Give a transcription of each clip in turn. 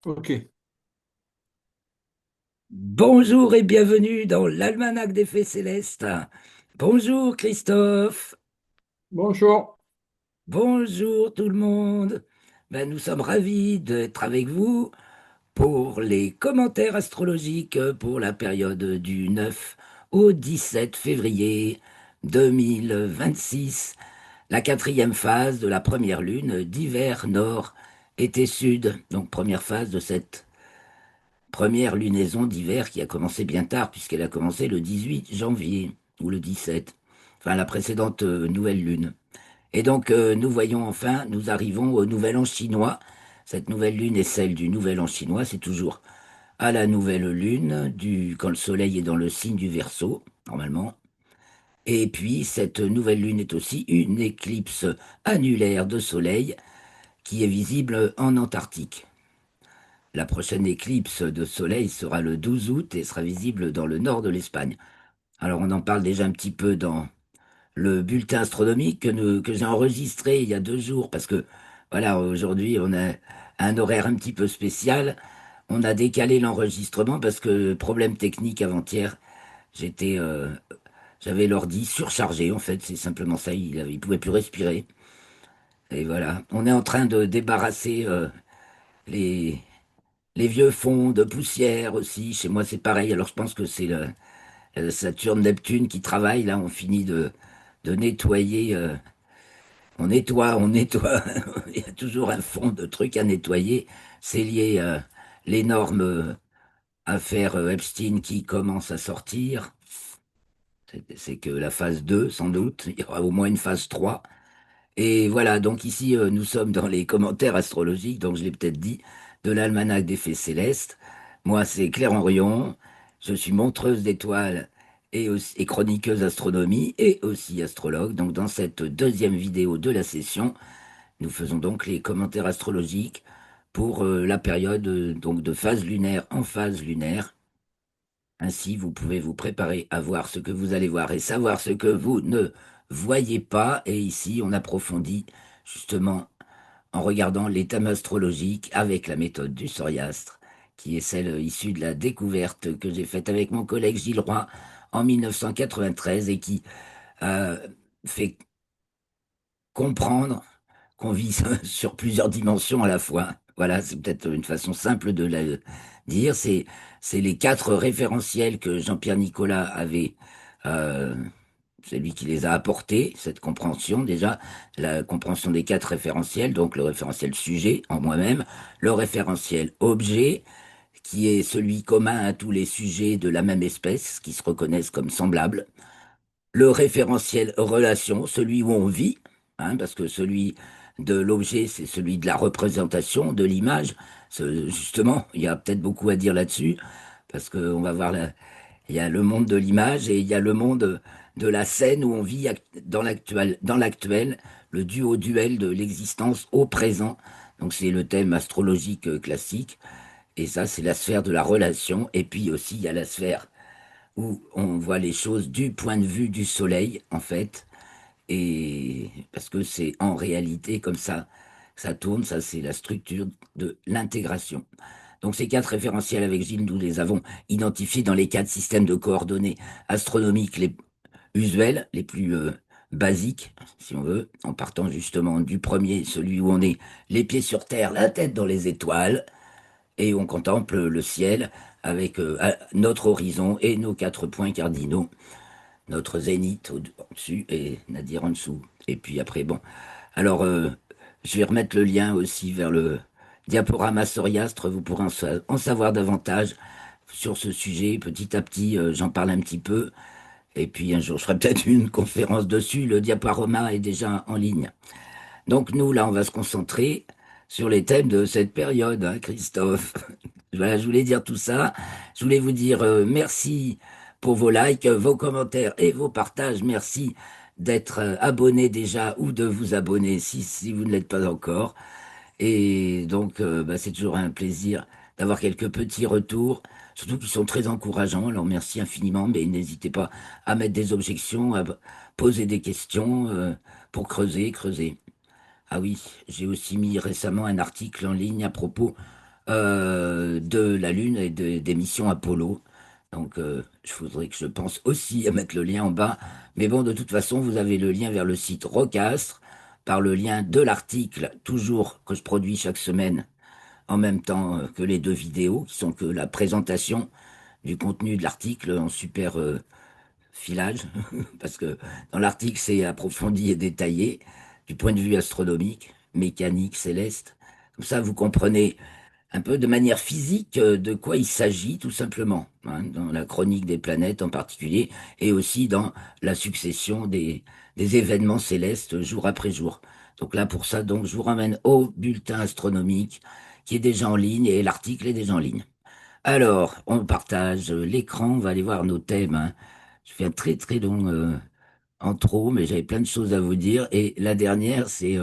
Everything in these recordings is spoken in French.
Ok. Bonjour et bienvenue dans l'Almanach des Fées Célestes. Bonjour Christophe. Bonjour. Bonjour tout le monde. Nous sommes ravis d'être avec vous pour les commentaires astrologiques pour la période du 9 au 17 février 2026, la quatrième phase de la première lune d'hiver nord, été sud. Donc première phase de cette première lunaison d'hiver qui a commencé bien tard, puisqu'elle a commencé le 18 janvier, ou le 17, enfin la précédente nouvelle lune. Et donc nous voyons enfin, nous arrivons au nouvel an chinois. Cette nouvelle lune est celle du nouvel an chinois, c'est toujours à la nouvelle lune, quand le soleil est dans le signe du Verseau, normalement. Et puis cette nouvelle lune est aussi une éclipse annulaire de soleil qui est visible en Antarctique. La prochaine éclipse de soleil sera le 12 août et sera visible dans le nord de l'Espagne. Alors on en parle déjà un petit peu dans le bulletin astronomique que j'ai enregistré il y a 2 jours parce que voilà, aujourd'hui on a un horaire un petit peu spécial. On a décalé l'enregistrement parce que problème technique avant-hier, j'étais, j'avais l'ordi surchargé en fait, c'est simplement ça, il pouvait plus respirer. Et voilà, on est en train de débarrasser les les vieux fonds de poussière aussi, chez moi c'est pareil. Alors je pense que c'est le Saturne-Neptune qui travaille. Là, on finit de nettoyer. On nettoie, on nettoie. Il y a toujours un fond de trucs à nettoyer. C'est lié à l'énorme affaire Epstein qui commence à sortir. C'est que la phase 2 sans doute. Il y aura au moins une phase 3. Et voilà, donc ici, nous sommes dans les commentaires astrologiques, donc je l'ai peut-être dit, de l'almanach des Fées Célestes. Moi, c'est Claire Henrion, je suis montreuse d'étoiles et chroniqueuse astronomie et aussi astrologue. Donc dans cette deuxième vidéo de la session, nous faisons donc les commentaires astrologiques pour la période donc de phase lunaire en phase lunaire. Ainsi, vous pouvez vous préparer à voir ce que vous allez voir et savoir ce que vous ne voyez pas. Et ici, on approfondit justement en regardant les thèmes astrologiques avec la méthode du Soriastre, qui est celle issue de la découverte que j'ai faite avec mon collègue Gilles Roy en 1993 et qui fait comprendre qu'on vit sur plusieurs dimensions à la fois. Voilà, c'est peut-être une façon simple de la dire. C'est les quatre référentiels que Jean-Pierre Nicolas avait. euh, c'est lui qui les a apportés, cette compréhension déjà, la compréhension des quatre référentiels, donc le référentiel sujet en moi-même, le référentiel objet, qui est celui commun à tous les sujets de la même espèce, qui se reconnaissent comme semblables, le référentiel relation, celui où on vit, hein, parce que celui de l'objet, c'est celui de la représentation, de l'image. Justement, il y a peut-être beaucoup à dire là-dessus, parce qu'on va voir, il y a le monde de l'image et il y a le monde de la scène où on vit dans l'actuel, le duo-duel de l'existence au présent. Donc c'est le thème astrologique classique, et ça c'est la sphère de la relation, et puis aussi il y a la sphère où on voit les choses du point de vue du soleil, en fait, et parce que c'est en réalité comme ça tourne, ça c'est la structure de l'intégration. Donc ces quatre référentiels avec Gilles, nous les avons identifiés dans les quatre systèmes de coordonnées astronomiques les usuels, les plus basiques, si on veut, en partant justement du premier, celui où on est les pieds sur terre, la tête dans les étoiles, et on contemple le ciel avec notre horizon et nos quatre points cardinaux, notre zénith au-dessus et Nadir en dessous. Et puis après, bon. Alors, je vais remettre le lien aussi vers le diaporama Soriastre. Vous pourrez en savoir davantage sur ce sujet. Petit à petit, j'en parle un petit peu. Et puis un jour, je ferai peut-être une conférence dessus. Le diaporama est déjà en ligne. Donc nous, là, on va se concentrer sur les thèmes de cette période, hein, Christophe. Voilà, je voulais dire tout ça. Je voulais vous dire merci pour vos likes, vos commentaires et vos partages. Merci d'être abonné déjà ou de vous abonner si vous ne l'êtes pas encore. Et donc, c'est toujours un plaisir d'avoir quelques petits retours, surtout qui sont très encourageants. Alors, merci infiniment, mais n'hésitez pas à mettre des objections, à poser des questions pour creuser, creuser. Ah oui, j'ai aussi mis récemment un article en ligne à propos de la Lune et des missions Apollo. Donc, je voudrais que je pense aussi à mettre le lien en bas. Mais bon, de toute façon, vous avez le lien vers le site Rocastre par le lien de l'article, toujours que je produis chaque semaine, en même temps que les deux vidéos, qui sont que la présentation du contenu de l'article en super filage, parce que dans l'article, c'est approfondi et détaillé du point de vue astronomique, mécanique, céleste. Comme ça, vous comprenez un peu de manière physique de quoi il s'agit tout simplement, hein, dans la chronique des planètes en particulier, et aussi dans la succession des événements célestes jour après jour. Donc là, pour ça, donc, je vous ramène au bulletin astronomique qui est déjà en ligne et l'article est déjà en ligne. Alors, on partage l'écran, on va aller voir nos thèmes, hein. Je fais un très très long intro, mais j'avais plein de choses à vous dire. Et la dernière, c'est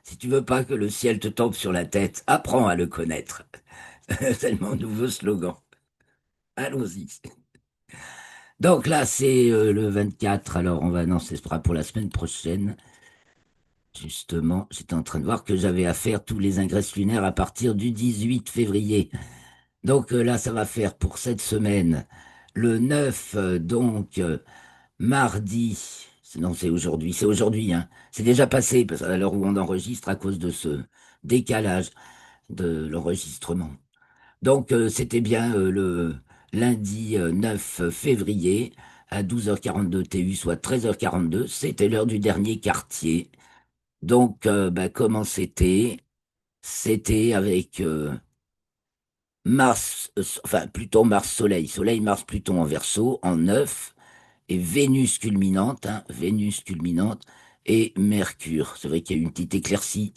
si tu veux pas que le ciel te tombe sur la tête, apprends à le connaître. C'est mon nouveau slogan. Allons-y. Donc là, c'est le 24. Alors, on va, non, ce sera pour la semaine prochaine. Justement, j'étais en train de voir que j'avais à faire tous les ingresses lunaires à partir du 18 février. Donc là, ça va faire pour cette semaine le 9, mardi. Non, c'est aujourd'hui, hein. C'est déjà passé, parce qu'à l'heure où on enregistre à cause de ce décalage de l'enregistrement. Donc, c'était bien le lundi 9 février à 12h42 TU, soit 13h42. C'était l'heure du dernier quartier. Donc, bah, comment c'était? C'était avec Mars, enfin plutôt Mars-Soleil, Soleil-Mars-Pluton en Verseau, en 9, et Vénus culminante, hein, Vénus culminante, et Mercure. C'est vrai qu'il y a eu une petite éclaircie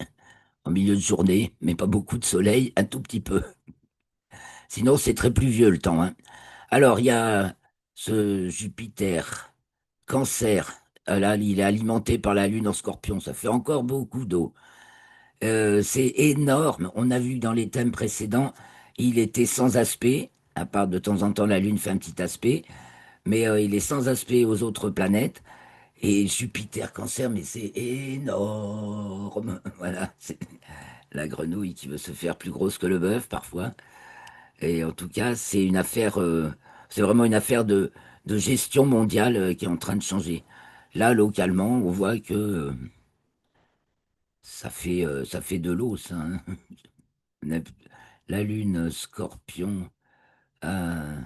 en milieu de journée, mais pas beaucoup de soleil, un tout petit peu. Sinon, c'est très pluvieux le temps, hein. Alors, il y a ce Jupiter, Cancer. Là, il est alimenté par la Lune en Scorpion. Ça fait encore beaucoup d'eau. C'est énorme. On a vu dans les thèmes précédents, il était sans aspect, à part de temps en temps la Lune fait un petit aspect, mais il est sans aspect aux autres planètes. Et Jupiter, Cancer, mais c'est énorme. Voilà, c'est la grenouille qui veut se faire plus grosse que le bœuf parfois. Et en tout cas, c'est vraiment une affaire de gestion mondiale qui est en train de changer. Là, localement, on voit que ça fait de l'eau, ça, hein. Nep- La Lune, Scorpion, euh,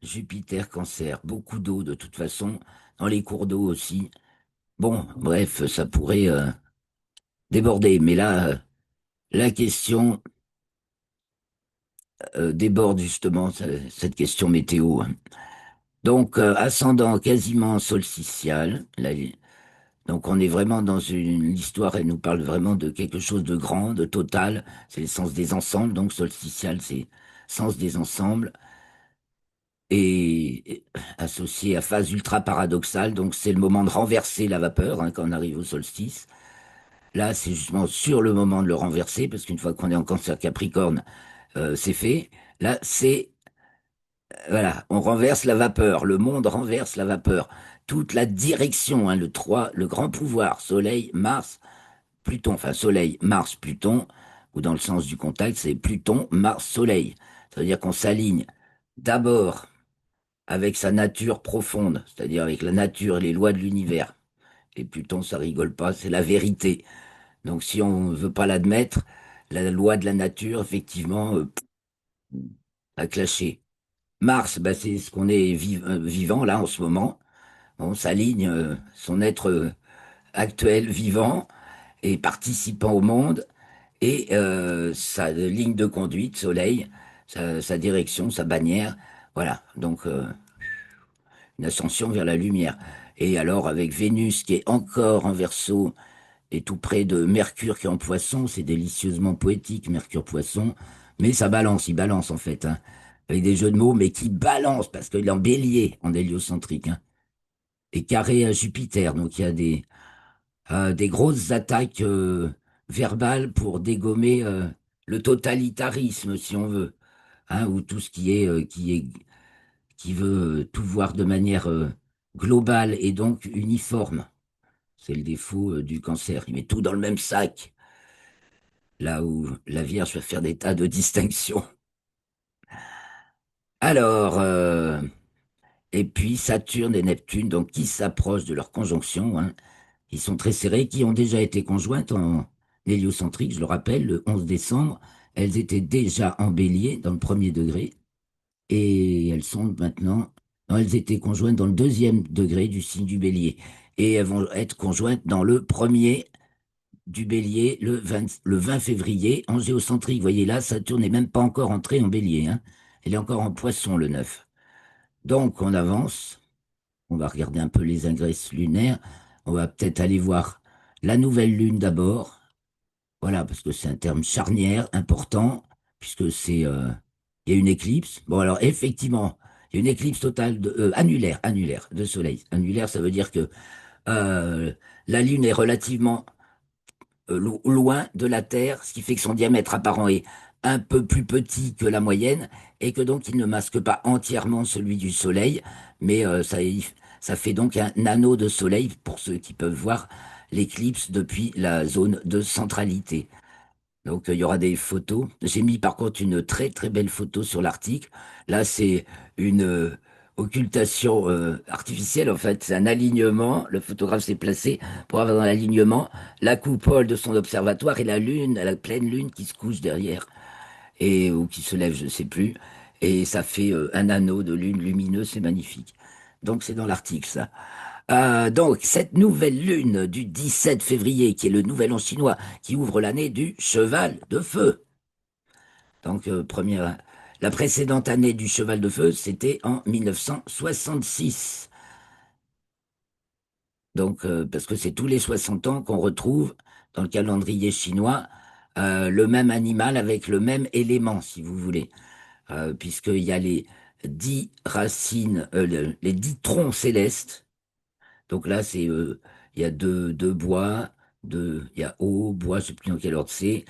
Jupiter, Cancer, beaucoup d'eau de toute façon, dans les cours d'eau aussi. Bon, bref, ça pourrait déborder, mais là, la question déborde justement cette question météo, hein. Donc, ascendant quasiment solsticial. Donc, on est vraiment dans l'histoire, elle nous parle vraiment de quelque chose de grand, de total. C'est le sens des ensembles. Donc, solsticial, c'est sens des ensembles. Et associé à phase ultra paradoxale. Donc, c'est le moment de renverser la vapeur, hein, quand on arrive au solstice. Là, c'est justement sur le moment de le renverser, parce qu'une fois qu'on est en Cancer Capricorne, c'est fait. Là, voilà, on renverse la vapeur, le monde renverse la vapeur. Toute la direction, hein, le 3, le grand pouvoir, Soleil, Mars, Pluton, enfin Soleil, Mars, Pluton, ou dans le sens du contact, c'est Pluton, Mars, Soleil. Ça veut dire qu'on s'aligne d'abord avec sa nature profonde, c'est-à-dire avec la nature et les lois de l'univers. Et Pluton, ça rigole pas, c'est la vérité. Donc si on ne veut pas l'admettre, la loi de la nature, effectivement, a clashé. Mars, bah, c'est ce qu'on est vivant là en ce moment. On s'aligne, son être actuel, vivant et participant au monde, et sa ligne de conduite, Soleil, sa direction, sa bannière. Voilà, donc une ascension vers la lumière. Et alors avec Vénus qui est encore en Verseau et tout près de Mercure qui est en Poisson, c'est délicieusement poétique, Mercure Poisson, mais ça balance, il balance en fait, hein, avec des jeux de mots, mais qui balance parce qu'il est en Bélier, en héliocentrique, hein, et carré à Jupiter, donc il y a des grosses attaques verbales pour dégommer le totalitarisme, si on veut, hein, ou tout ce qui veut tout voir de manière globale et donc uniforme. C'est le défaut du Cancer. Il met tout dans le même sac. là où la Vierge va faire des tas de distinctions. Alors, et puis Saturne et Neptune, donc qui s'approchent de leur conjonction, hein, qui sont très serrées, qui ont déjà été conjointes en héliocentrique, je le rappelle, le 11 décembre. Elles étaient déjà en bélier dans le premier degré, et elles sont maintenant, non, elles étaient conjointes dans le deuxième degré du signe du bélier, et elles vont être conjointes dans le premier du bélier le 20 février en géocentrique. Vous voyez là, Saturne n'est même pas encore entrée en bélier, hein. Elle est encore en poisson le 9. Donc on avance. On va regarder un peu les ingresses lunaires. On va peut-être aller voir la nouvelle lune d'abord. Voilà, parce que c'est un terme charnière, important, puisque il y a une éclipse. Bon, alors effectivement, il y a une éclipse totale annulaire de soleil. Annulaire, ça veut dire que euh, la lune est relativement loin de la Terre, ce qui fait que son diamètre apparent est un peu plus petit que la moyenne et que donc il ne masque pas entièrement celui du Soleil, mais ça fait donc un anneau de Soleil pour ceux qui peuvent voir l'éclipse depuis la zone de centralité. Donc, il y aura des photos. J'ai mis par contre une très très belle photo sur l'article. Là, c'est une occultation artificielle. En fait, c'est un alignement. Le photographe s'est placé pour avoir dans l'alignement la coupole de son observatoire et la lune, la pleine lune qui se couche derrière et ou qui se lève, je ne sais plus. Et ça fait un anneau de lune lumineux. C'est magnifique. Donc, c'est dans l'article ça. Donc, cette nouvelle lune du 17 février, qui est le nouvel an chinois, qui ouvre l'année du cheval de feu. Donc, la précédente année du cheval de feu, c'était en 1966. Donc, parce que c'est tous les 60 ans qu'on retrouve dans le calendrier chinois le même animal avec le même élément, si vous voulez. Puisqu'il y a les 10 racines, les 10 troncs célestes. Donc là, il y a deux bois, il y a eau, bois, je sais plus dans quel ordre c'est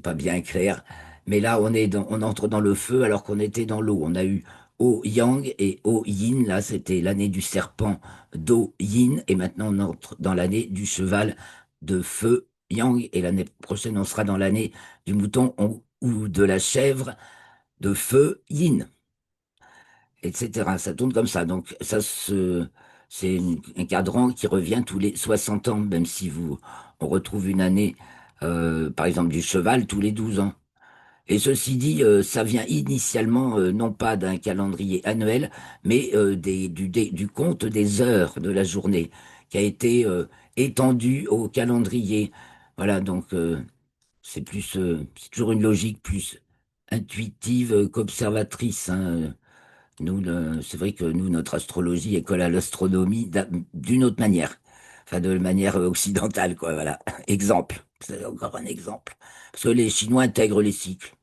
pas bien clair. Mais là, on entre dans le feu alors qu'on était dans l'eau. On a eu eau yang et eau yin. Là, c'était l'année du serpent d'eau yin. Et maintenant, on entre dans l'année du cheval de feu yang. Et l'année prochaine, on sera dans l'année du mouton ou de la chèvre de feu yin, etc. Ça tourne comme ça. Donc, c'est un cadran qui revient tous les 60 ans, même si on retrouve une année, par exemple, du cheval tous les 12 ans. Et ceci dit, ça vient initialement non pas d'un calendrier annuel, mais du compte des heures de la journée, qui a été étendu au calendrier. Voilà, donc c'est toujours une logique plus intuitive qu'observatrice, hein. Nous, c'est vrai que nous, notre astrologie est collée à l'astronomie d'une autre manière. Enfin, de manière occidentale, quoi, voilà. Exemple. C'est encore un exemple. Parce que les Chinois intègrent les cycles.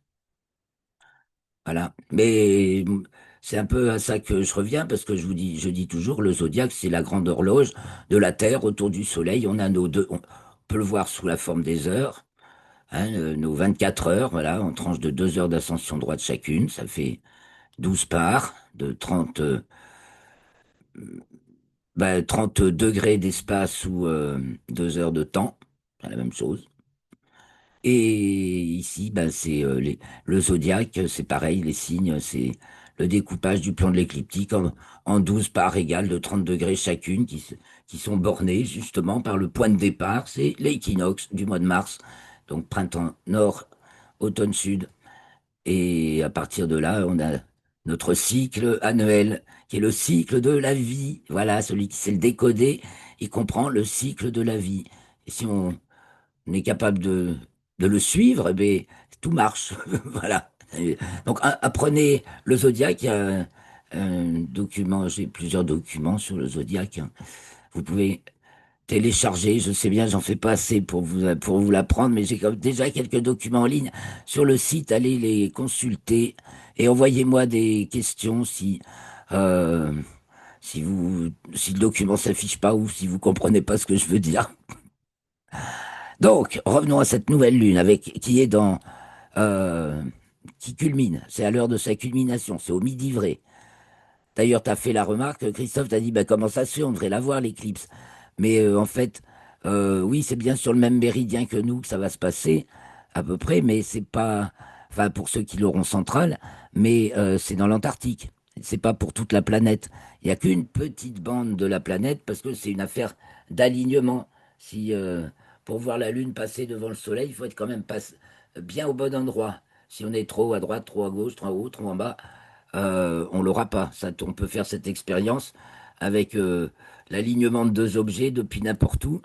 Voilà. Mais c'est un peu à ça que je reviens, parce que je dis toujours, le zodiaque, c'est la grande horloge de la Terre autour du Soleil. On a on peut le voir sous la forme des heures, hein, nos 24 heures, voilà, en tranche de 2 heures d'ascension droite chacune. Ça fait 12 parts de 30. 30 degrés d'espace ou 2 heures de temps, c'est la même chose. Et ici, c'est le zodiaque, c'est pareil, les signes, c'est le découpage du plan de l'écliptique en 12 parts égales de 30 degrés chacune qui sont bornées justement par le point de départ, c'est l'équinoxe du mois de mars, donc printemps nord, automne sud. Et à partir de là, on a notre cycle annuel, qui est le cycle de la vie. Voilà, celui qui sait le décoder, il comprend le cycle de la vie. Et si on est capable de le suivre, eh bien, tout marche. Voilà. Donc, apprenez le zodiaque. Il y a un document, j'ai plusieurs documents sur le zodiaque, hein. Vous pouvez télécharger, je sais bien, j'en fais pas assez pour vous l'apprendre, mais j'ai déjà quelques documents en ligne sur le site, allez les consulter et envoyez-moi des questions euh, si le document s'affiche pas ou si vous comprenez pas ce que je veux dire. Donc, revenons à cette nouvelle lune qui est euh, qui culmine, c'est à l'heure de sa culmination, c'est au midi vrai. D'ailleurs, tu as fait la remarque, Christophe, t'as dit, bah, comment ça se fait, on devrait la voir, l'éclipse. Mais en fait, Oui, c'est bien sur le même méridien que nous que ça va se passer, à peu près, mais c'est pas, enfin pour ceux qui l'auront central, mais c'est dans l'Antarctique. C'est pas pour toute la planète. Il y a qu'une petite bande de la planète parce que c'est une affaire d'alignement. Si pour voir la Lune passer devant le Soleil, il faut être quand même bien au bon endroit. Si on est trop à droite, trop à gauche, trop en haut, trop en bas, on l'aura pas. Ça, on peut faire cette expérience avec l'alignement de deux objets depuis n'importe où.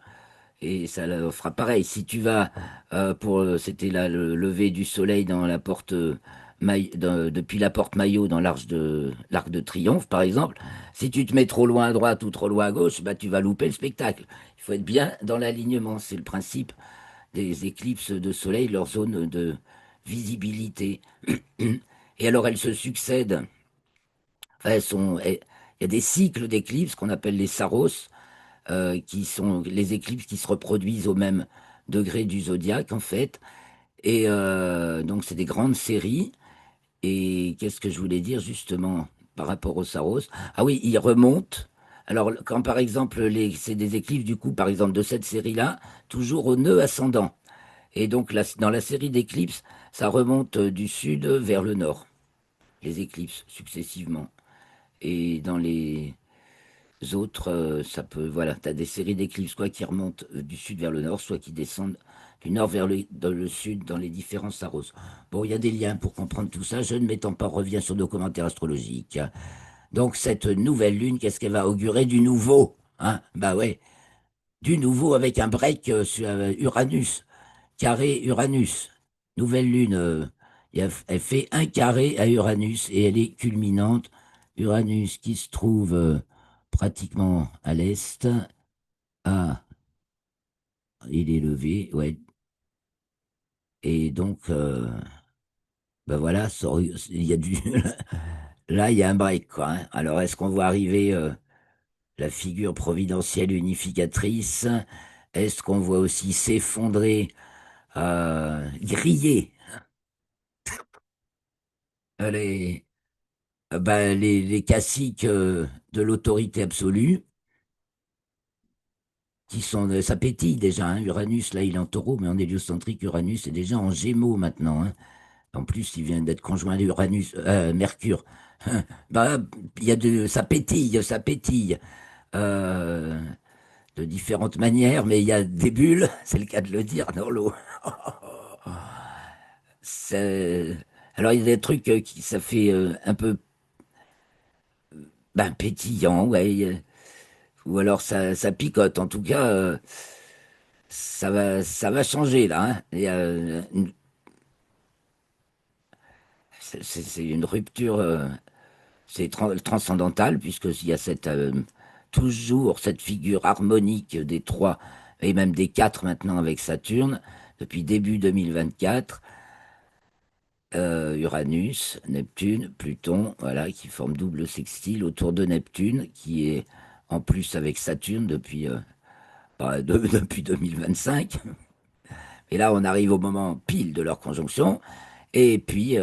Et ça le fera pareil. Si tu vas c'était là le lever du soleil dans la porte depuis la porte Maillot dans l'Arc de Triomphe, par exemple. Si tu te mets trop loin à droite ou trop loin à gauche, bah tu vas louper le spectacle. Il faut être bien dans l'alignement. C'est le principe des éclipses de soleil, leur zone de visibilité. Et alors elles se succèdent. Enfin, il y a des cycles d'éclipses qu'on appelle les Saros qui sont les éclipses qui se reproduisent au même degré du zodiaque, en fait. Et donc, c'est des grandes séries. Et qu'est-ce que je voulais dire justement par rapport aux Saros? Ah oui, ils remontent. Alors, quand par exemple, c'est des éclipses, du coup, par exemple, de cette série-là, toujours au nœud ascendant. Et donc, dans la série d'éclipses, ça remonte du sud vers le nord, les éclipses, successivement. Et dans les autres, ça peut, voilà, tu as des séries d'éclipses, soit qui remontent du sud vers le nord, soit qui descendent du nord vers dans le sud, dans les différents saros. Bon, il y a des liens pour comprendre tout ça. Je ne m'étends pas, reviens sur nos commentaires astrologiques. Donc, cette nouvelle lune, qu'est-ce qu'elle va augurer du nouveau? Hein? Bah ouais, du nouveau avec un break sur Uranus, carré Uranus. Nouvelle lune, elle fait un carré à Uranus et elle est culminante. Uranus qui se trouve pratiquement à l'est. Ah, il est levé, ouais. Et donc, ben voilà, il y a du... Là, il y a un break, quoi. Hein. Alors, est-ce qu'on voit arriver la figure providentielle unificatrice? Est-ce qu'on voit aussi s'effondrer, griller les, les caciques de l'autorité absolue, qui sont... ça pétille déjà, hein. Uranus, là, il est en taureau, mais en héliocentrique, Uranus est déjà en gémeaux maintenant. Hein. En plus, il vient d'être conjoint à Uranus, Mercure. Bah, il y a ça pétille, ça pétille. Euh, de différentes manières, mais il y a des bulles, c'est le cas de le dire, dans l'eau. Alors, il y a des trucs qui, ça fait un peu ben, pétillant, ouais. Ou alors ça picote. En tout cas, ça va changer là. Hein. C'est une rupture. C'est transcendantal, puisqu'il y a toujours cette figure harmonique des trois, et même des quatre maintenant avec Saturne, depuis début 2024, Uranus, Neptune, Pluton, voilà, qui forment double sextile autour de Neptune, qui est en plus avec Saturne depuis 2025. Et là, on arrive au moment pile de leur conjonction. Et puis,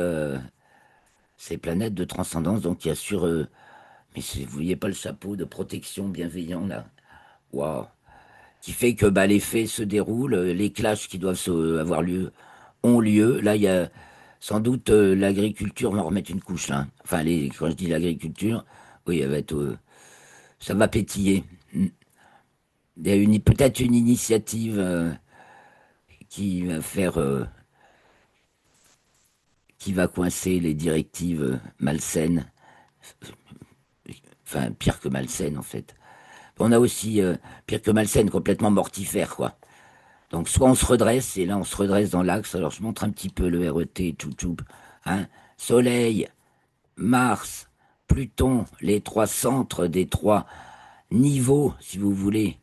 ces planètes de transcendance, donc qui assurent mais vous voyez pas le chapeau de protection bienveillant là, waouh, qui fait que bah, les faits se déroulent, les clashs qui doivent avoir lieu ont lieu. Là, il y a sans doute l'agriculture va en remettre une couche là. Enfin, quand je dis l'agriculture, oui, elle va être, ça va pétiller. Mm. Il y a peut-être une initiative qui va faire, qui va coincer les directives malsaines. Enfin, pire que malsaines en fait. On a aussi, pire que malsaine, complètement mortifère, quoi. Donc, soit on se redresse, et là, on se redresse dans l'axe. Alors, je montre un petit peu le RET, tchou tchou. Hein. Soleil, Mars, Pluton, les trois centres des trois niveaux, si vous voulez,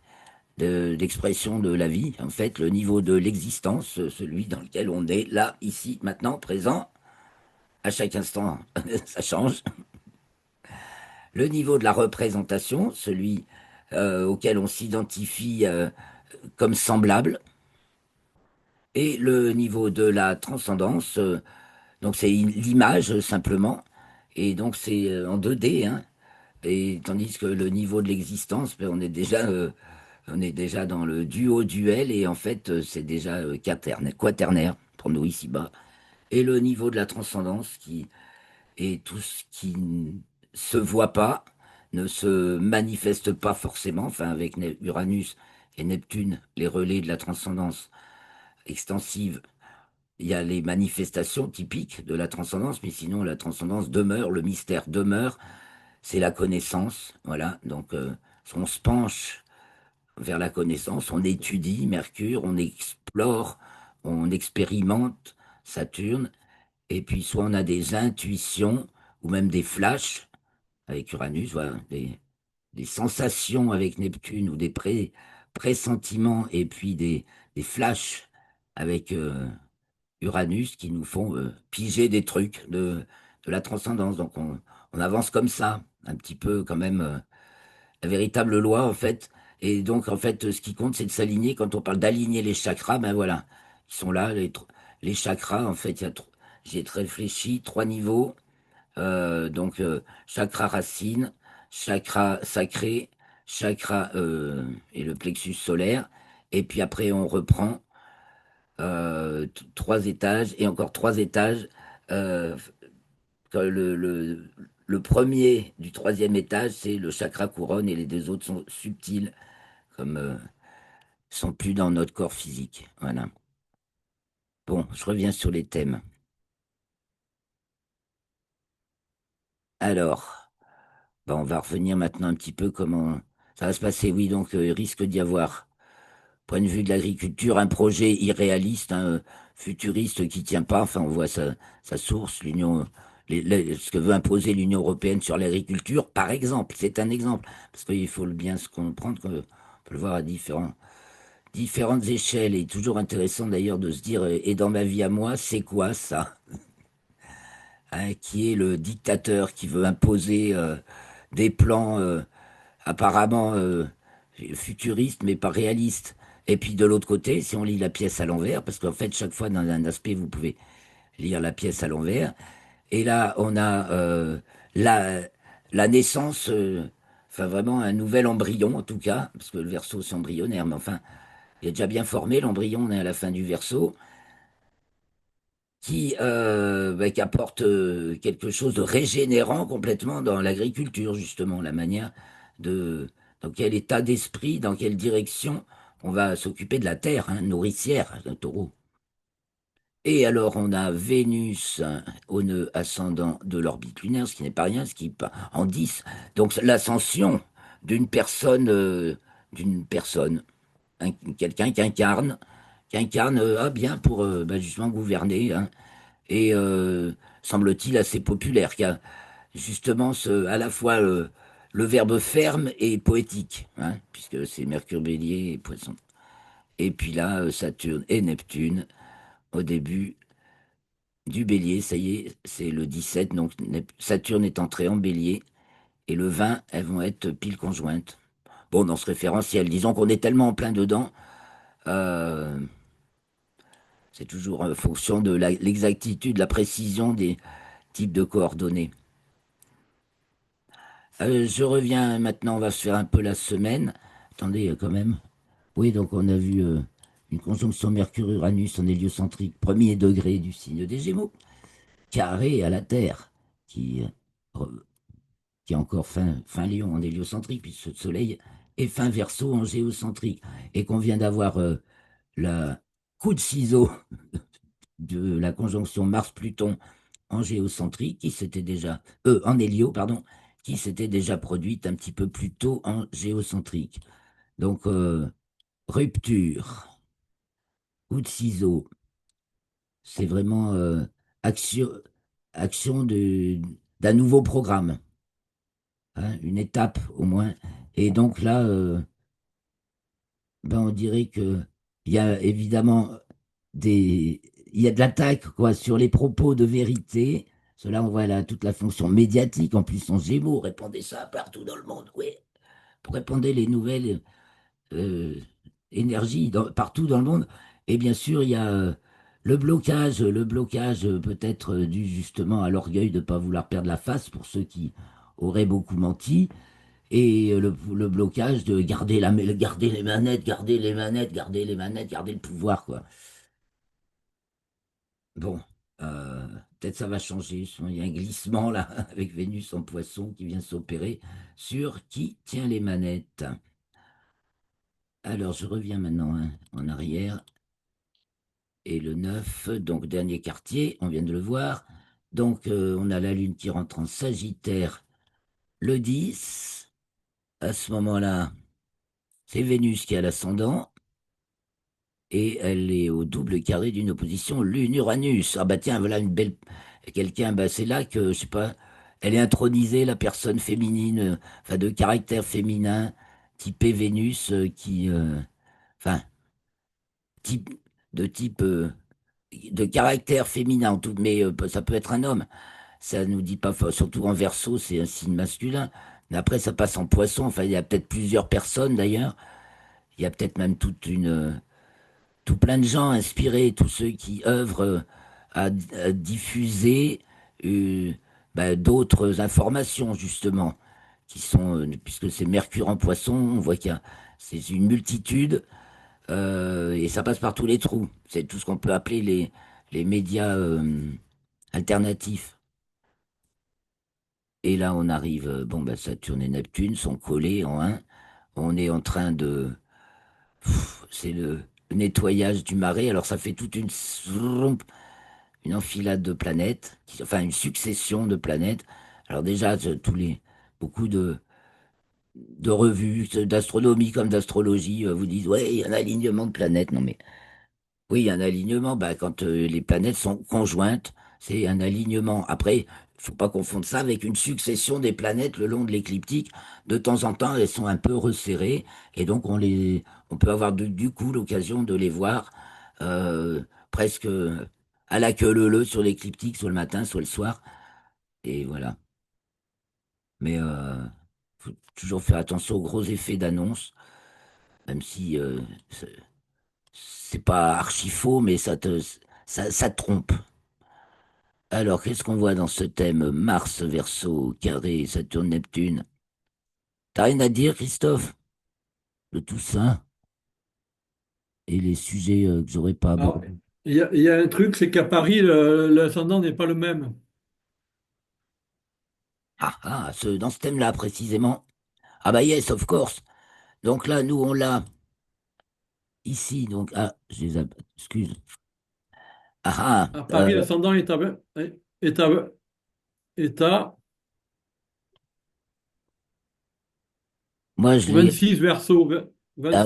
d'expression de la vie. En fait, le niveau de l'existence, celui dans lequel on est là, ici, maintenant, présent. À chaque instant, ça change. Le niveau de la représentation, celui auquel on s'identifie comme semblable, et le niveau de la transcendance, donc c'est l'image simplement, et donc c'est en 2D, hein, et tandis que le niveau de l'existence, ben, on est déjà On est déjà dans le duo-duel et en fait, c'est déjà quaternaire pour nous ici-bas. Et le niveau de la transcendance qui est tout ce qui ne se voit pas, ne se manifeste pas forcément, enfin avec Uranus et Neptune, les relais de la transcendance extensive, il y a les manifestations typiques de la transcendance, mais sinon la transcendance demeure, le mystère demeure, c'est la connaissance, voilà. Donc on se penche vers la connaissance, on étudie Mercure, on explore, on expérimente Saturne, et puis soit on a des intuitions ou même des flashs avec Uranus, voilà, des sensations avec Neptune ou des pressentiments et puis des flashs avec Uranus qui nous font piger des trucs de la transcendance. Donc on avance comme ça, un petit peu quand même, la véritable loi en fait. Et donc en fait, ce qui compte, c'est de s'aligner. Quand on parle d'aligner les chakras, ben voilà, ils sont là, les chakras. En fait, j'ai réfléchi, trois niveaux. Donc chakra racine, chakra sacré, chakra et le plexus solaire. Et puis après, on reprend trois étages et encore trois étages. Euh, que le premier du troisième étage, c'est le chakra couronne et les deux autres sont subtils, comme sont plus dans notre corps physique. Voilà. Bon, je reviens sur les thèmes. Alors, on va revenir maintenant un petit peu comment ça va se passer. Oui, donc il risque d'y avoir, point de vue de l'agriculture, un projet irréaliste, hein, futuriste qui tient pas. Enfin, on voit sa source, ce que veut imposer l'Union européenne sur l'agriculture, par exemple. C'est un exemple, parce qu'il faut bien se comprendre qu'on peut le voir à différentes échelles. Et toujours intéressant d'ailleurs de se dire, et dans ma vie à moi, c'est quoi ça? Hein, qui est le dictateur qui veut imposer des plans apparemment futuristes, mais pas réalistes. Et puis de l'autre côté, si on lit la pièce à l'envers, parce qu'en fait, chaque fois dans un aspect, vous pouvez lire la pièce à l'envers. Et là, on a la, la naissance, enfin vraiment un nouvel embryon en tout cas, parce que le Verseau c'est embryonnaire, mais enfin, il est déjà bien formé, l'embryon, on est à la fin du Verseau, qui apporte quelque chose de régénérant complètement dans l'agriculture, justement, la manière de, dans quel état d'esprit, dans quelle direction on va s'occuper de la terre, hein, nourricière, le taureau. Et alors, on a Vénus au nœud ascendant de l'orbite lunaire, ce qui n'est pas rien, ce qui en 10. Donc, l'ascension d'une personne, quelqu'un qui incarne bien pour justement gouverner, hein, et semble-t-il assez populaire, qui a justement à la fois le verbe ferme et poétique, hein, puisque c'est Mercure Bélier et Poisson. Et puis là, Saturne et Neptune au début du Bélier, ça y est, c'est le 17, donc Saturne est entré en Bélier, et le 20, elles vont être pile conjointes. Bon, dans ce référentiel, disons qu'on est tellement en plein dedans, euh, c'est toujours en fonction de l'exactitude, la précision des types de coordonnées. Je reviens maintenant, on va se faire un peu la semaine. Attendez, quand même. Oui, donc on a vu une conjonction Mercure-Uranus en héliocentrique, premier degré du signe des Gémeaux, carré à la Terre, re- qui est encore fin Lion en héliocentrique, puisque le Soleil est fin Verseau en géocentrique, et qu'on vient d'avoir la coup de ciseau de la conjonction Mars-Pluton en géocentrique, en hélio, pardon, qui s'était déjà produite un petit peu plus tôt en géocentrique. Donc, rupture, coup de ciseau, c'est vraiment action, action d'un nouveau programme, hein, une étape au moins. Et donc là, on dirait que il y a évidemment il y a de l'attaque quoi sur les propos de vérité. Cela, on voit là toute la fonction médiatique. En plus, en Gémeaux, répandez ça partout dans le monde. Oui, pour répandre les nouvelles euh, énergies partout dans le monde. Et bien sûr, il y a le blocage peut-être dû justement à l'orgueil de ne pas vouloir perdre la face pour ceux qui auraient beaucoup menti. et le blocage de garder les manettes, garder les manettes, garder les manettes, garder le pouvoir, quoi. Bon, peut-être ça va changer. Il y a un glissement là avec Vénus en poisson qui vient s'opérer sur qui tient les manettes. Alors, je reviens maintenant hein, en arrière. Et le 9, donc dernier quartier, on vient de le voir. Donc, on a la Lune qui rentre en Sagittaire le 10. À ce moment-là, c'est Vénus qui a l'ascendant. Et elle est au double carré d'une opposition Lune-Uranus. Ah bah tiens, voilà une belle... Quelqu'un, bah c'est là que, je sais pas, elle est intronisée, la personne féminine, enfin de caractère féminin, typée Vénus, enfin, type, de type, de caractère féminin, en tout, mais ça peut être un homme. Ça nous dit pas, surtout en Verseau, c'est un signe masculin. Mais après, ça passe en Poisson. Enfin, il y a peut-être plusieurs personnes d'ailleurs. Il y a peut-être même tout plein de gens inspirés, tous ceux qui œuvrent à diffuser euh, d'autres informations, justement, qui sont, puisque c'est Mercure en Poisson, on voit c'est une multitude, et ça passe par tous les trous. C'est tout ce qu'on peut appeler les médias alternatifs. Et là, on arrive, bon, bah, Saturne et Neptune sont collés en un. On est en train c'est le nettoyage du marais. Alors, ça fait toute une enfilade de planètes, enfin une succession de planètes. Alors déjà, beaucoup de revues d'astronomie comme d'astrologie vous disent, ouais, il y a un alignement de planètes. Non mais, oui, il y a un alignement. Bah, quand les planètes sont conjointes, c'est un alignement. Après, il faut pas confondre ça avec une succession des planètes le long de l'écliptique. De temps en temps, elles sont un peu resserrées et donc on peut avoir du coup l'occasion de les voir presque à la queue leu sur l'écliptique, soit le matin, soit le soir. Et voilà. Mais faut toujours faire attention aux gros effets d'annonce, même si c'est pas archi faux, mais ça trompe. Alors, qu'est-ce qu'on voit dans ce thème Mars, Verseau, carré, Saturne, Neptune? T'as rien à dire, Christophe, de tout ça et les sujets que j'aurais pas Alors, abordés? il y a un truc, c'est qu'à Paris, l'ascendant n'est pas le même. Dans ce thème-là, précisément. Ah bah yes, of course. Donc là, nous, on l'a ici. Donc, excuse. À Paris, l'ascendant est à, est à moi, je l'ai. 26 verso, Ah bah,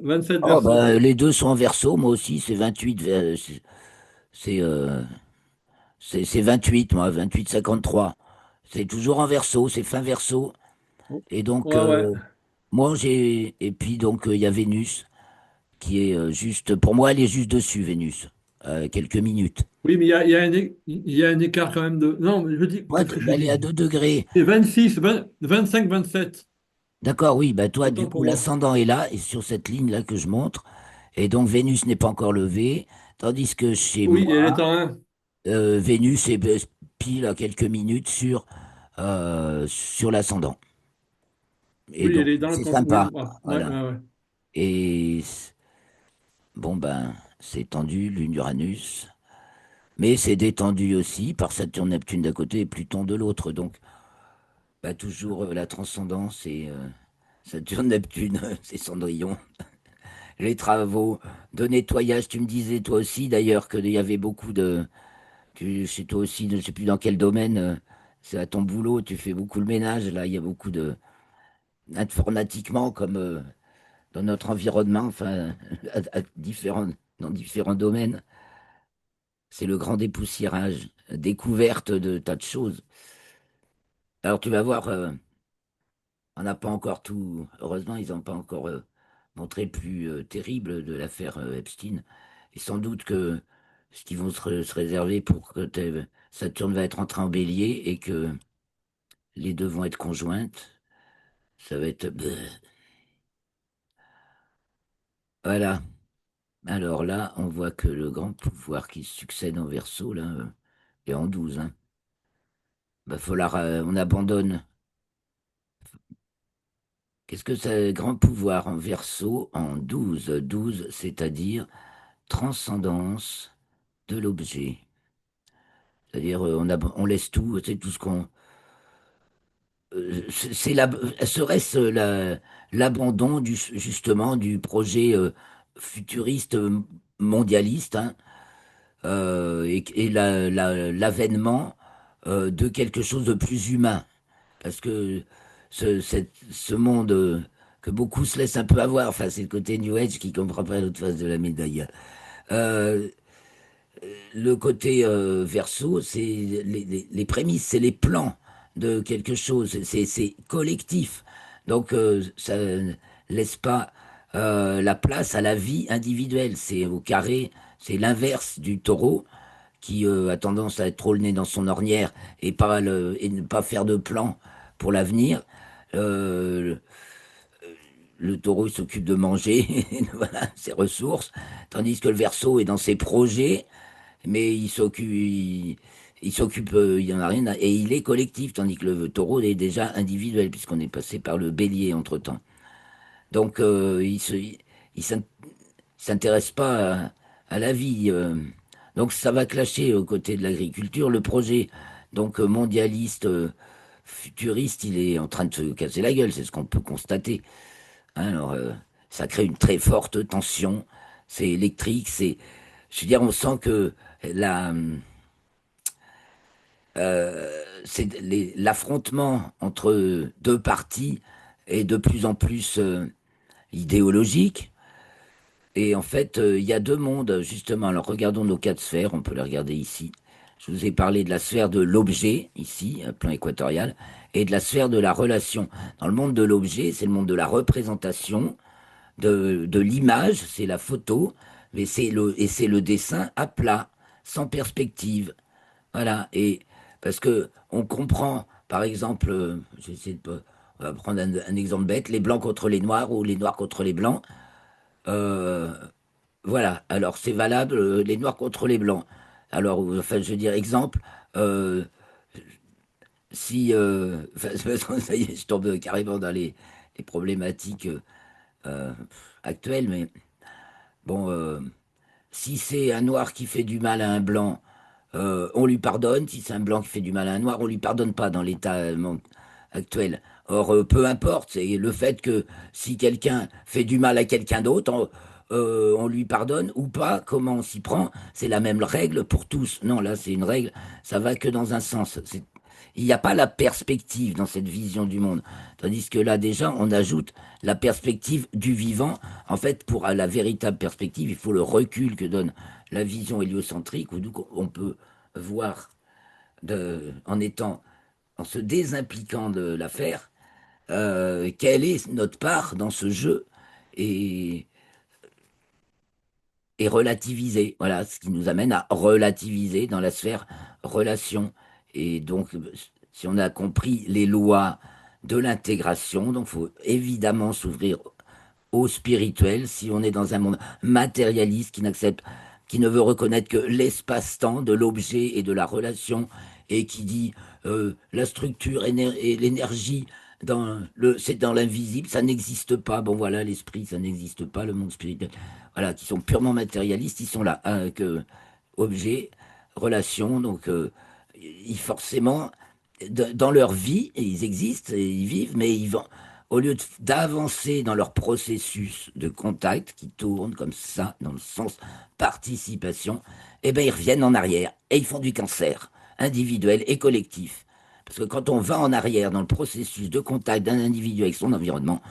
27 oh verso. bah, les deux sont en verso, moi aussi, c'est 28. C'est c'est 28, moi, 28,53. C'est toujours en verso, c'est fin verso. Et donc, Ouais, ouais. moi, et puis, donc, il y a Vénus, qui est juste. Pour moi, elle est juste dessus, Vénus. Quelques minutes. Oui, mais il y a un écart quand même de. Non, mais je dis, Moi, qu'est-ce que je elle est à dis? 2 degrés. C'est 26, 20, 25, 27. D'accord, oui, bah toi, du Autant coup, pour moi. l'ascendant est là, et sur cette ligne-là que je montre. Et donc, Vénus n'est pas encore levée. Tandis que chez Oui, elle moi, est en 1. Vénus est pile à quelques minutes sur l'ascendant. Et Oui, donc, elle est dans le c'est compte. Oui, sympa. ouais, ouais, Voilà. ouais, ouais. Et bon, ben, c'est tendu, Lune-Uranus. Mais c'est détendu aussi par Saturne-Neptune d'un côté et Pluton de l'autre. Donc, bah, toujours la transcendance et Saturne-Neptune, c'est Cendrillon. Les travaux de nettoyage, tu me disais toi aussi d'ailleurs qu'il y avait beaucoup de. Chez toi aussi, je ne sais plus dans quel domaine, c'est à ton boulot, tu fais beaucoup le ménage. Là, il y a beaucoup de. Informatiquement, comme dans notre environnement, enfin, dans différents domaines. C'est le grand dépoussiérage, découverte de tas de choses. Alors tu vas voir, on n'a pas encore tout, heureusement, ils n'ont pas encore montré plus terrible de l'affaire Epstein. Et sans doute que ce qu'ils vont se réserver pour que Saturne va être entré en bélier et que les deux vont être conjointes, ça va être... Voilà. Alors là, on voit que le grand pouvoir qui succède en Verseau, là, est en 12. Hein. On abandonne. Qu'est-ce que c'est grand pouvoir en Verseau en 12 12, c'est-à-dire transcendance de l'objet. C'est-à-dire, on laisse tout, c'est tout ce qu'on. Serait-ce l'abandon justement du projet futuriste mondialiste, hein, et l'avènement de quelque chose de plus humain? Parce que ce monde que beaucoup se laissent un peu avoir, enfin, c'est le côté New Age qui comprend pas l'autre face de la médaille. Euh, le côté verso, c'est les prémices, c'est les plans de quelque chose, c'est collectif. Donc ça ne laisse pas la place à la vie individuelle. C'est au carré, c'est l'inverse du taureau qui a tendance à être trop le nez dans son ornière et ne pas faire de plan pour l'avenir. Euh, le taureau il s'occupe de manger, voilà, ses ressources, tandis que le verso est dans ses projets, mais il s'occupe, il y en a rien, et il est collectif, tandis que le taureau est déjà individuel, puisqu'on est passé par le bélier entre-temps. Donc, il s'intéresse pas à la vie. Donc, ça va clasher aux côtés de l'agriculture. Le projet, donc, mondialiste, futuriste, il est en train de se casser la gueule, c'est ce qu'on peut constater. Hein. Alors, ça crée une très forte tension. C'est électrique, je veux dire, on sent que la, l'affrontement entre deux partis est de plus en plus idéologique. Et en fait, il y a deux mondes, justement. Alors, regardons nos quatre sphères, on peut les regarder ici. Je vous ai parlé de la sphère de l'objet, ici, plan équatorial, et de la sphère de la relation. Dans le monde de l'objet, c'est le monde de la représentation, de l'image, c'est la photo, et c'est le dessin à plat, sans perspective. Voilà, et parce que on comprend, par exemple, je vais essayer on va prendre un exemple bête, les blancs contre les noirs ou les noirs contre les blancs. Euh, voilà, alors c'est valable, les noirs contre les blancs. Alors, enfin, je veux dire, exemple, euh, si, enfin, ça y est, je tombe carrément dans les problématiques euh, actuelles, mais bon, si c'est un noir qui fait du mal à un blanc, on lui pardonne. Si c'est un blanc qui fait du mal à un noir, on lui pardonne pas dans l'état actuel. Or, peu importe, c'est le fait que si quelqu'un fait du mal à quelqu'un d'autre, on lui pardonne ou pas, comment on s'y prend, c'est la même règle pour tous. Non, là, c'est une règle, ça va que dans un sens. Il n'y a pas la perspective dans cette vision du monde. Tandis que là, déjà, on ajoute la perspective du vivant. En fait, pour la véritable perspective, il faut le recul que donne la vision héliocentrique, où donc on peut voir en étant, en se désimpliquant de l'affaire, quelle est notre part dans ce jeu et, et relativiser. Voilà, ce qui nous amène à relativiser dans la sphère relation. Et donc, si on a compris les lois de l'intégration, donc faut évidemment s'ouvrir au spirituel. Si on est dans un monde matérialiste qui n'accepte, qui ne veut reconnaître que l'espace-temps de l'objet et de la relation, et qui dit la structure et l'énergie c'est dans l'invisible, ça n'existe pas. Bon voilà, l'esprit, ça n'existe pas, le monde spirituel. Voilà, qui sont purement matérialistes, ils sont là, hein, que objet, relation, donc forcément, dans leur vie, ils existent et ils vivent, mais ils vont, au lieu d'avancer dans leur processus de contact qui tourne comme ça, dans le sens participation, eh ben ils reviennent en arrière et ils font du cancer individuel et collectif. Parce que quand on va en arrière dans le processus de contact d'un individu avec son environnement,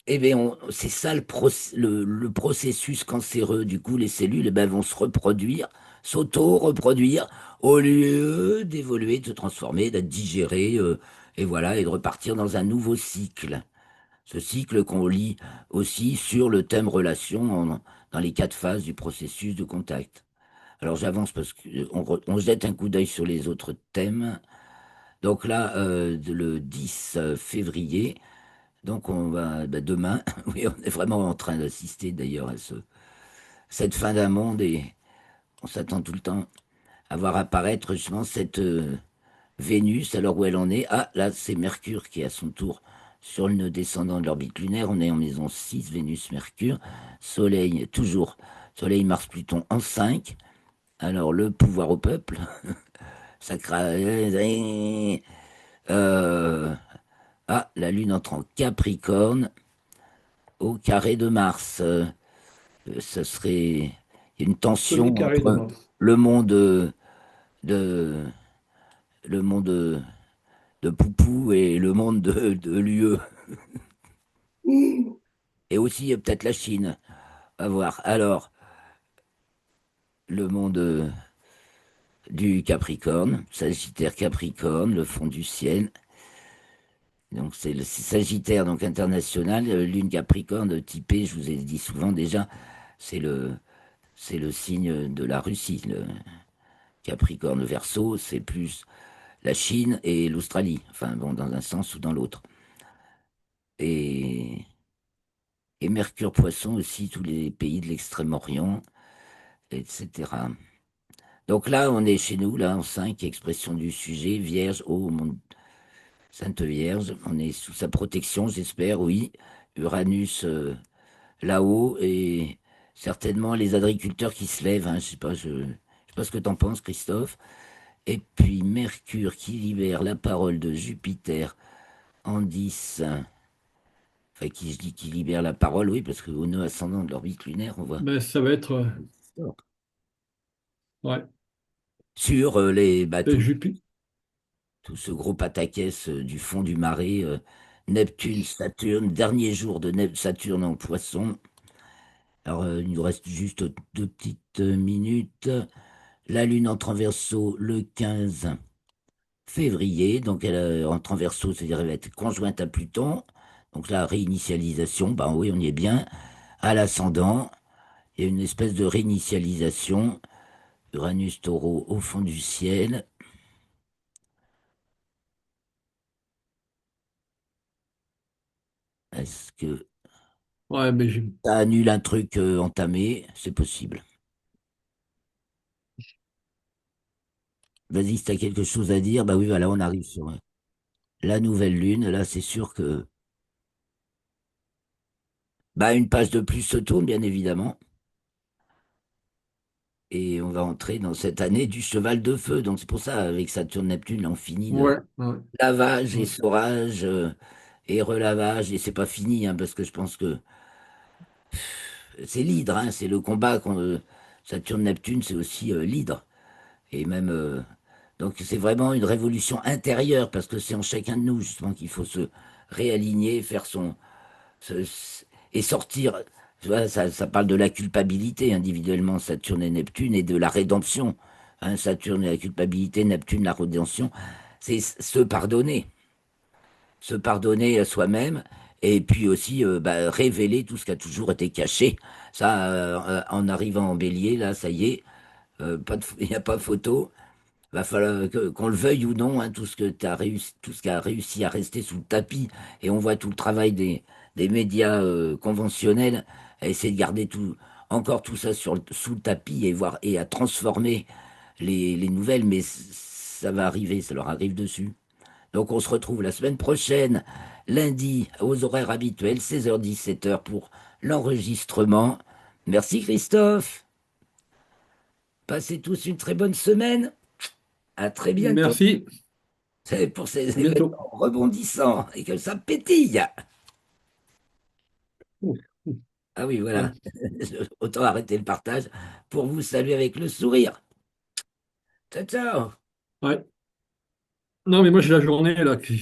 eh bien, c'est ça le processus cancéreux. Du coup, les cellules eh ben, vont se reproduire, s'auto-reproduire, au lieu d'évoluer, de se transformer, d'être digérées, et voilà, et de repartir dans un nouveau cycle. Ce cycle qu'on lit aussi sur le thème relation dans les quatre phases du processus de contact. Alors j'avance parce qu'on jette un coup d'œil sur les autres thèmes. Donc là, le 10 février, donc on va demain, oui, on est vraiment en train d'assister d'ailleurs à cette fin d'un monde et on s'attend tout le temps à voir apparaître justement cette Vénus, alors où elle en est. Ah, là, c'est Mercure qui est à son tour sur le nœud descendant de l'orbite lunaire. On est en maison 6, Vénus, Mercure. Soleil, toujours. Soleil, Mars, Pluton en 5. Alors, le pouvoir au peuple. Sacra... Euh, Ah, la Lune entre en Capricorne au carré de Mars. Ce serait une Joli tension carré de entre Mars. le monde de le monde de Poupou et le monde de l'UE. Et aussi peut-être la Chine. À voir. Alors, le monde du Capricorne, Sagittaire Capricorne, le fond du ciel. Donc c'est le Sagittaire donc international, Lune Capricorne typée, je vous ai dit souvent déjà, c'est le signe de la Russie. Le Capricorne Verseau, c'est plus la Chine et l'Australie. Enfin bon, dans un sens ou dans l'autre. Et, et Mercure Poisson aussi, tous les pays de l'Extrême-Orient, etc. Donc là, on est chez nous, là, en 5, expression du sujet, Vierge, oh mon Sainte Vierge, on est sous sa protection, j'espère, oui. Uranus là-haut et certainement les agriculteurs qui se lèvent, hein, je sais pas ce que t'en penses, Christophe. Et puis Mercure qui libère la parole de Jupiter en 10. Enfin, qui je dis qui libère la parole, oui, parce qu'au nœud ascendant de l'orbite lunaire, on voit Ben, ça va être, ouais, sur les c'est bateaux, Jupiter. tout ce gros pataquès du fond du marais, Neptune, Saturne, dernier jour de Saturne en poisson. Alors, il nous reste juste 2 petites minutes. La Lune entre en Verseau le 15 février, donc elle entre en Verseau, c'est-à-dire elle va être conjointe à Pluton. Donc la réinitialisation, ben oui, on y est bien. À l'ascendant, il y a une espèce de réinitialisation. Uranus Taureau au fond du ciel. Est-ce que Ouais, mais ça annule un truc entamé? C'est possible. Vas-y, si tu as quelque chose à dire, bah oui, voilà, on arrive sur la nouvelle lune. Là, c'est sûr que bah, une page de plus se tourne, bien évidemment. Et on va entrer dans cette année du cheval de feu. Donc c'est pour ça, avec Saturne-Neptune, là, on finit le ouais, ouais, lavage et ouais. saurage et relavage. Et c'est pas fini, hein, parce que je pense que c'est l'hydre, hein, c'est le combat. Saturne-Neptune, c'est aussi l'hydre. Et même, donc c'est vraiment une révolution intérieure, parce que c'est en chacun de nous, justement, qu'il faut se réaligner, faire et sortir. Tu vois, ça parle de la culpabilité individuellement, Saturne et Neptune, et de la rédemption. Hein, Saturne et la culpabilité, Neptune la rédemption. C'est se pardonner à soi-même, et puis aussi bah, révéler tout ce qui a toujours été caché. Ça, en arrivant en Bélier, là, ça y est, il n'y a pas photo. Va falloir qu'on le veuille ou non, hein, tout ce que t'as réussi, tout ce qui a réussi à rester sous le tapis, et on voit tout le travail des médias conventionnels à essayer de garder encore tout ça sous le tapis et voir et à transformer les nouvelles, mais ça va arriver, ça leur arrive dessus. Donc on se retrouve la semaine prochaine, lundi, aux horaires habituels, 16h-17h pour l'enregistrement. Merci Christophe. Passez tous une très bonne semaine. À très bientôt. Merci. C'est pour À ces bientôt. événements rebondissants et que ça pétille. Ah oui, Ouais, voilà. Autant arrêter le partage pour vous saluer avec le sourire. Ciao, ciao. ouais. Non, mais moi, j'ai la journée là